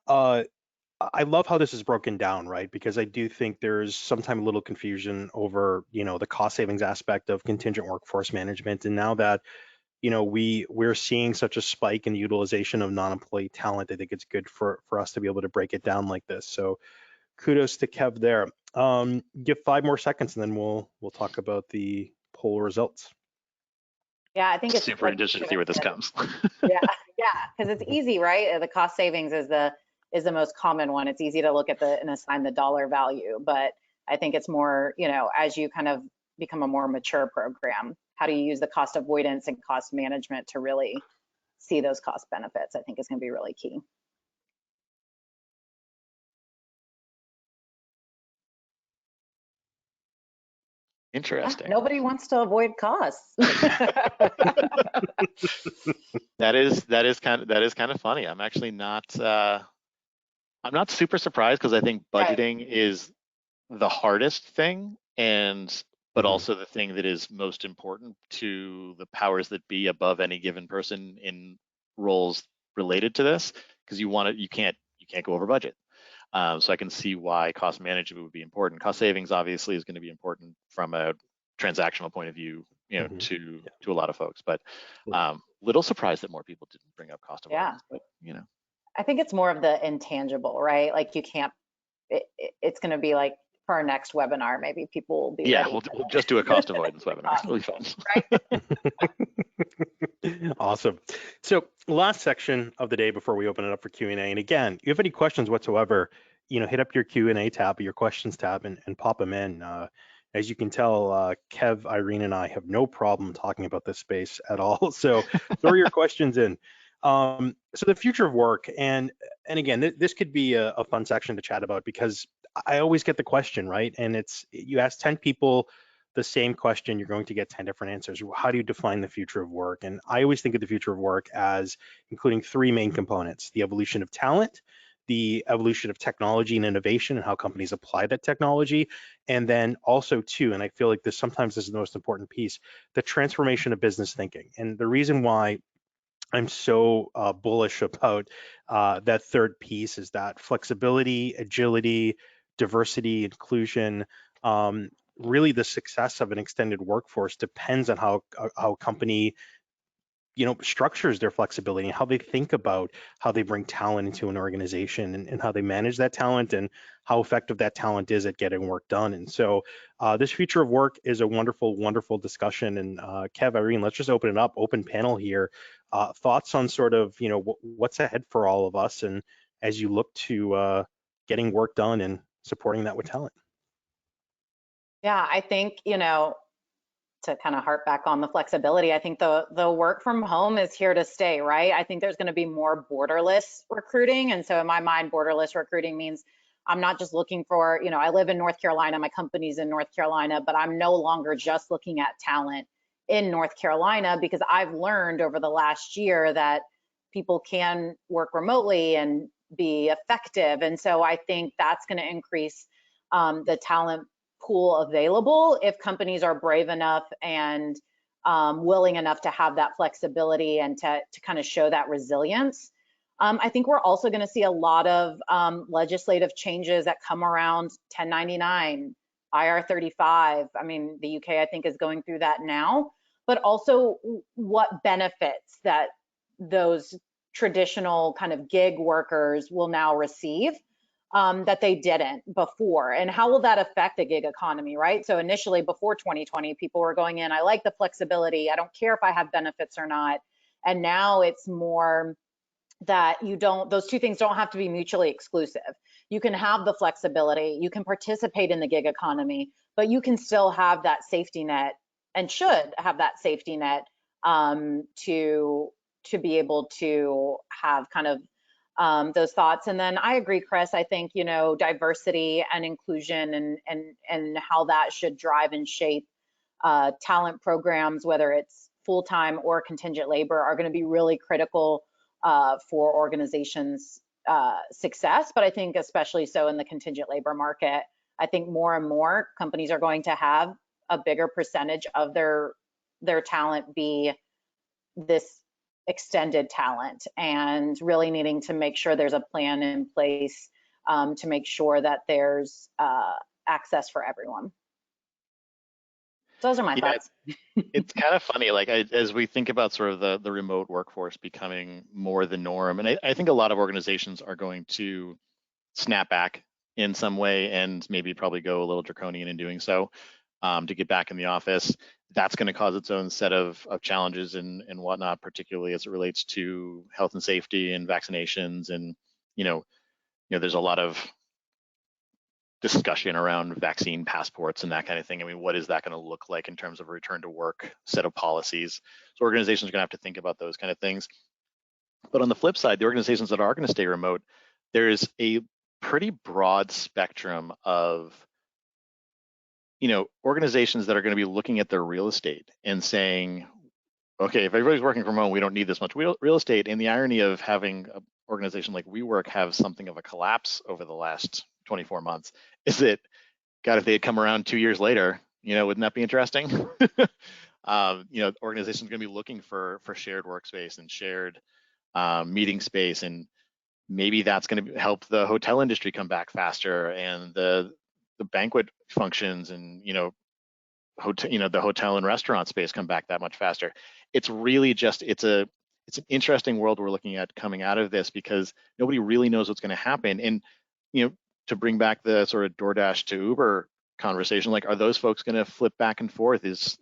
I love how this is broken down, right? Because I do think there's sometimes a little confusion over, the cost savings aspect of contingent workforce management. And now that we're seeing such a spike in the utilization of non-employee talent, I think it's good for us to be able to break it down like this. So kudos to Kev there. Give 5 more seconds and then we'll talk about the poll results. Yeah, I think it's super interested to see where this comes. yeah, because it's easy, right? The cost savings is the most common one. It's easy to look at and assign the dollar value, but I think it's more, as you kind of become a more mature program? How do you use the cost avoidance and cost management to really see those cost benefits? I think is going to be really key. Interesting. Yeah, nobody wants to avoid costs. That is kind of funny. I'm actually not I'm not super surprised, because I think budgeting is the hardest thing, but also the thing that is most important to the powers that be above any given person in roles related to this, because you can't go over budget. So I can see why cost management would be important. Cost savings obviously is going to be important from a transactional point of view, to a lot of folks. But little surprised that more people didn't bring up cost avoidance. But I think it's more of the intangible, right? Like you can't. It's going to be like for our next webinar, maybe people will be ready. We'll just do a cost avoidance webinar. It's really fun. Right? Awesome. So last section of the day before we open it up for Q&A. And again, you have any questions whatsoever, hit up your Q&A tab or your questions tab and pop them in. As you can tell, Kev, Irene, and I have no problem talking about this space at all. So throw your questions in. So the future of work, and again, this could be a fun section to chat about, because I always get the question, right? And you ask 10 people the same question, you're going to get 10 different answers. How do you define the future of work? And I always think of the future of work as including three main components: the evolution of talent, the evolution of technology and innovation and how companies apply that technology, and then also too, and I feel like sometimes this is the most important piece, the transformation of business thinking. And the reason why I'm so bullish about that third piece is that flexibility, agility, diversity, inclusion, really the success of an extended workforce depends on how a company structures their flexibility and how they think about how they bring talent into an organization, and how they manage that talent, and how effective that talent is at getting work done. And so this future of work is a wonderful, wonderful discussion. And Kev, Irene, let's just open it up, open panel here. Thoughts on sort of, what's ahead for all of us, and as you look to getting work done and supporting that with talent. Yeah, I think, to kind of harp back on the flexibility, I think the work from home is here to stay, right? I think there's going to be more borderless recruiting. And so in my mind, borderless recruiting means I'm not just looking for, I live in North Carolina, my company's in North Carolina, but I'm no longer just looking at talent in North Carolina, because I've learned over the last year that people can work remotely and be effective. And so I think that's going to increase the talent pool available if companies are brave enough and willing enough to have that flexibility and to kind of show that resilience. I think we're also going to see a lot of legislative changes that come around 1099, IR35. I mean, the UK, I think, is going through that now, but also what benefits that those traditional kind of gig workers will now receive that they didn't before, and how will that affect the gig economy, right? So initially, before 2020, people were going in, I like the flexibility, I don't care if I have benefits or not. And now it's more that those two things don't have to be mutually exclusive. You can have the flexibility, you can participate in the gig economy, but you can still have that safety net, and should have that safety net to be able to have kind of those thoughts. And then I agree, Chris, I think, diversity and inclusion and how that should drive and shape talent programs, whether it's full-time or contingent labor, are going to be really critical for organizations' success. But I think especially so in the contingent labor market, I think more and more companies are going to have a bigger percentage of their talent be this extended talent, and really needing to make sure there's a plan in place to make sure that there's access for everyone. Those are my thoughts. It's kind of funny, like as we think about sort of the remote workforce becoming more the norm, and I think a lot of organizations are going to snap back in some way, and maybe probably go a little draconian in doing so to get back in the office. That's going to cause its own set of challenges and whatnot, particularly as it relates to health and safety and vaccinations. And there's a lot of discussion around vaccine passports and that kind of thing. I mean, what is that going to look like in terms of a return to work set of policies? So organizations are going to have to think about those kind of things. But on the flip side, the organizations that are going to stay remote, there's a pretty broad spectrum of organizations that are going to be looking at their real estate and saying, okay, if everybody's working from home, we don't need this much real estate. And the irony of having an organization like WeWork have something of a collapse over the last 24 months is that, God, if they had come around 2 years later, wouldn't that be interesting? Organizations are going to be looking for shared workspace and shared meeting space, and maybe that's going to help the hotel industry come back faster, and the banquet functions, and the hotel and restaurant space come back that much faster. It's really just it's an interesting world we're looking at coming out of this, because nobody really knows what's going to happen. And to bring back the sort of DoorDash to Uber conversation, like, are those folks going to flip back and forth? Is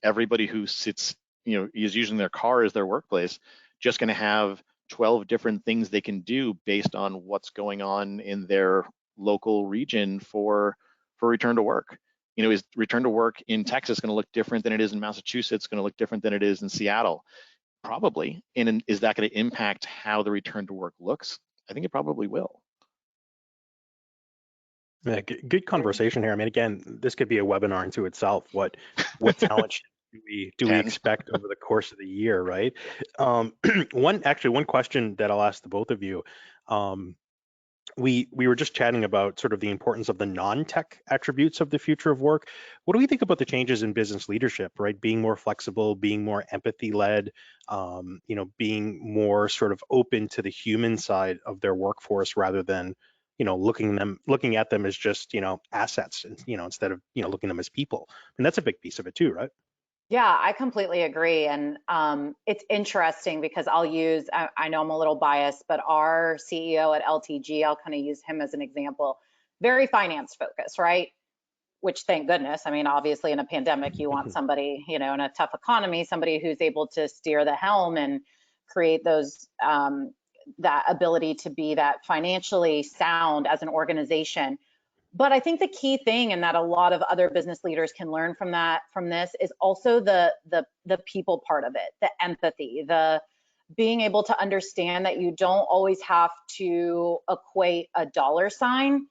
everybody who sits is using their car as their workplace just going to have 12 different things they can do based on what's going on in their local region for return to work? Is return to work in Texas going to look different than it is in Massachusetts? Going to look different than it is in Seattle? Probably. And is that going to impact how the return to work looks? I think it probably will. Yeah, good conversation here. I mean, again, this could be a webinar into itself. What talent do we expect over the course of the year, right? One question that I'll ask the both of you. We were just chatting about sort of the importance of the non-tech attributes of the future of work. What do we think about the changes in business leadership, right? Being more flexible, being more empathy-led, being more sort of open to the human side of their workforce rather than, looking at them as just, assets, and, instead of, looking at them as people. And that's a big piece of it too, right? Yeah, I completely agree. And it's interesting because I know I'm a little biased, but our CEO at LTG, I'll kind of use him as an example, very finance focused, right? Which, thank goodness. I mean, obviously in a pandemic, you want somebody, in a tough economy, somebody who's able to steer the helm and create those, that ability to be that financially sound as an organization. But I think the key thing, and that a lot of other business leaders can learn from this, is also the people part of it, the empathy, the being able to understand that you don't always have to equate a dollar sign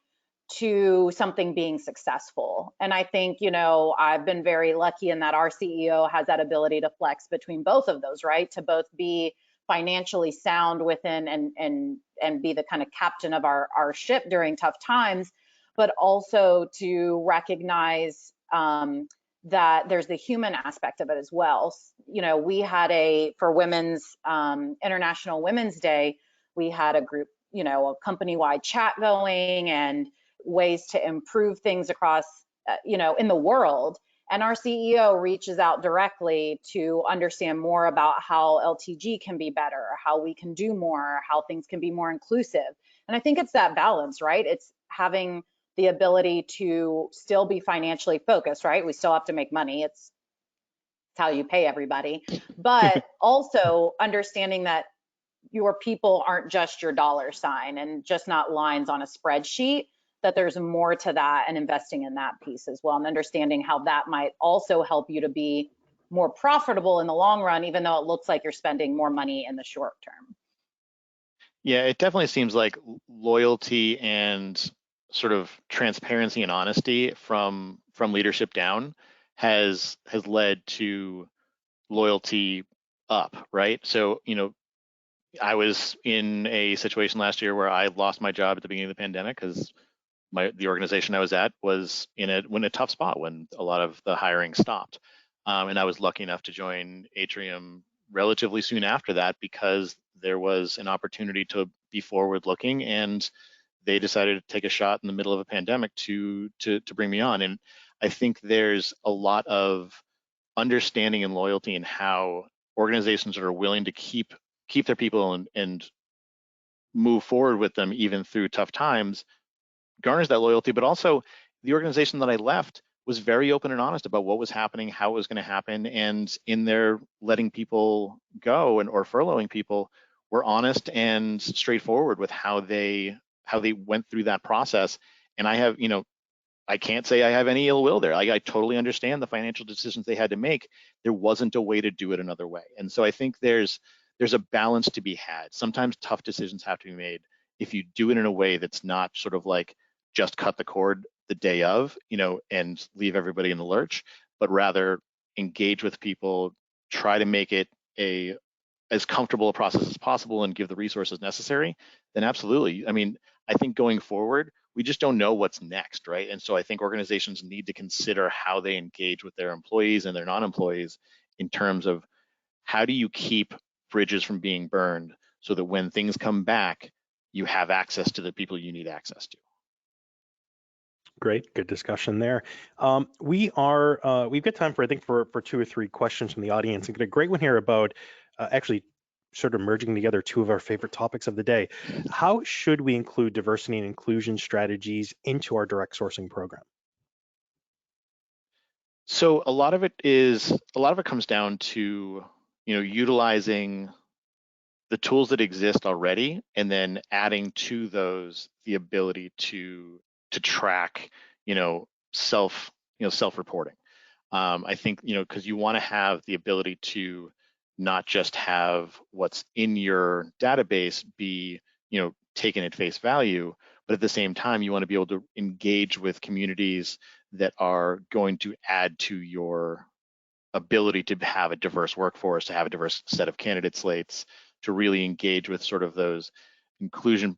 to something being successful. And I think, I've been very lucky in that our CEO has that ability to flex between both of those, right? To both be financially sound within and be the kind of captain of our ship during tough times, but also to recognize that there's the human aspect of it as well. We had for International Women's Day, we had a group, a company-wide chat going and ways to improve things across, in the world. And our CEO reaches out directly to understand more about how LTG can be better, how we can do more, how things can be more inclusive. And I think it's that balance, right? It's having the ability to still be financially focused, right? We still have to make money. It's how you pay everybody, but also understanding that your people aren't just your dollar sign and just not lines on a spreadsheet, that there's more to that, and investing in that piece as well, and understanding how that might also help you to be more profitable in the long run, even though it looks like you're spending more money in the short term. Yeah, it definitely seems like loyalty and sort of transparency and honesty from leadership down has led to loyalty up, right? So, I was in a situation last year where I lost my job at the beginning of the pandemic because the organization I was at was in a tough spot when a lot of the hiring stopped. And I was lucky enough to join Atrium relatively soon after that because there was an opportunity to be forward looking, and they decided to take a shot in the middle of a pandemic to bring me on. And I think there's a lot of understanding and loyalty in how organizations that are willing to keep their people and move forward with them even through tough times garners that loyalty. But also, the organization that I left was very open and honest about what was happening, how it was going to happen, and in their letting people go or furloughing people, were honest and straightforward with how they went through that process. And I have, I can't say I have any ill will there. I totally understand the financial decisions they had to make. There wasn't a way to do it another way. And so I think there's a balance to be had. Sometimes tough decisions have to be made. If you do it in a way that's not sort of like just cut the cord the day of, and leave everybody in the lurch, but rather engage with people, try to make it as comfortable a process as possible and give the resources necessary, then absolutely. I mean, I think going forward, we just don't know what's next, right? And so I think organizations need to consider how they engage with their employees and their non-employees in terms of how do you keep bridges from being burned so that when things come back, you have access to the people you need access to. Great, good discussion there. We've got time for, I think, for 2 or 3 questions from the audience, and get a great one here about actually sort of merging together 2 of our favorite topics of the day. How should we include diversity and inclusion strategies into our direct sourcing program? So a lot of it comes down to, utilizing the tools that exist already, and then adding to those the ability to track, self-reporting. I think, because you want to have the ability to not just have what's in your database be, taken at face value, but at the same time, you want to be able to engage with communities that are going to add to your ability to have a diverse workforce, to have a diverse set of candidate slates, to really engage with sort of those inclusion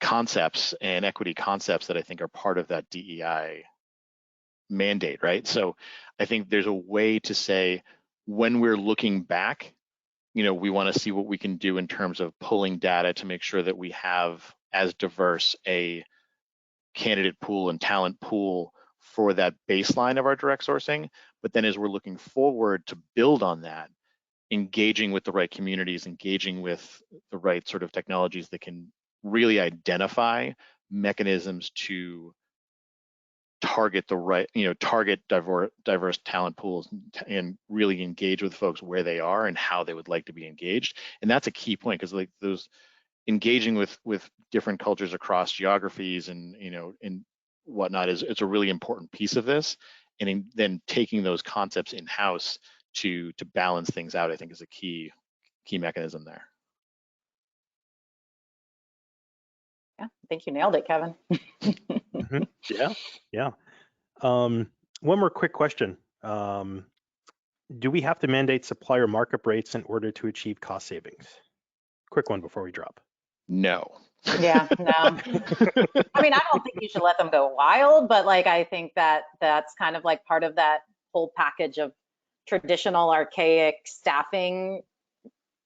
concepts and equity concepts that I think are part of that DEI mandate, right? So I think there's a way to say, when we're looking back, we want to see what we can do in terms of pulling data to make sure that we have as diverse a candidate pool and talent pool for that baseline of our direct sourcing. But then as we're looking forward to build on that, engaging with the right communities, engaging with the right sort of technologies that can really identify mechanisms to target the right, target diverse talent pools and really engage with folks where they are and how they would like to be engaged. And that's a key point, because like those engaging with different cultures across geographies and and whatnot it's a really important piece of this. And then taking those concepts in-house to balance things out, I think, is a key mechanism there. Yeah, I think you nailed it, Kevin. Yeah. One more quick question. Do we have to mandate supplier markup rates in order to achieve cost savings? Quick one before we drop. No. Yeah, no. I mean, I don't think you should let them go wild, but like, I think that that's kind of like part of that whole package of traditional archaic staffing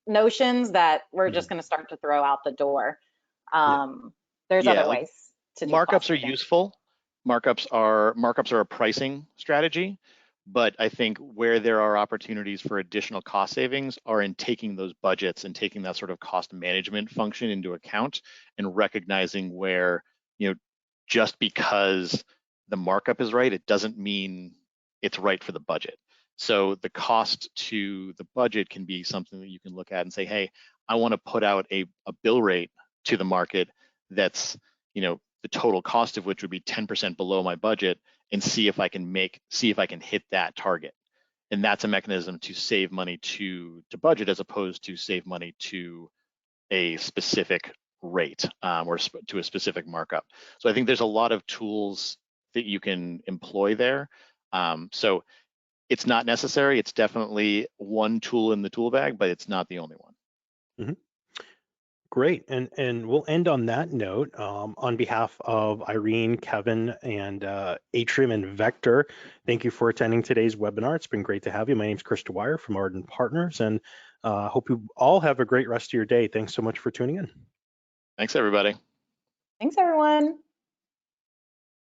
notions that we're just going to start to throw out the door. There's other ways to do markups are useful. Markups are a pricing strategy, but I think where there are opportunities for additional cost savings are in taking those budgets and taking that sort of cost management function into account and recognizing where, just because the markup is right, it doesn't mean it's right for the budget. So the cost to the budget can be something that you can look at and say, hey, I want to put out a bill rate to the market that's, the total cost of which would be 10% below my budget, and see if I can hit that target. And that's a mechanism to save money to budget, as opposed to save money to a specific rate or to a specific markup. So I think there's a lot of tools that you can employ there. So it's not necessary. It's definitely one tool in the tool bag, but it's not the only one. Mm-hmm. Great, and we'll end on that note. On behalf of Irene, Kevin, and Atrium and Vector, thank you for attending today's webinar. It's been great to have you. My name is Chris Dwyer from Ardent Partners, and hope you all have a great rest of your day. Thanks so much for tuning in. Thanks, everybody. Thanks, everyone.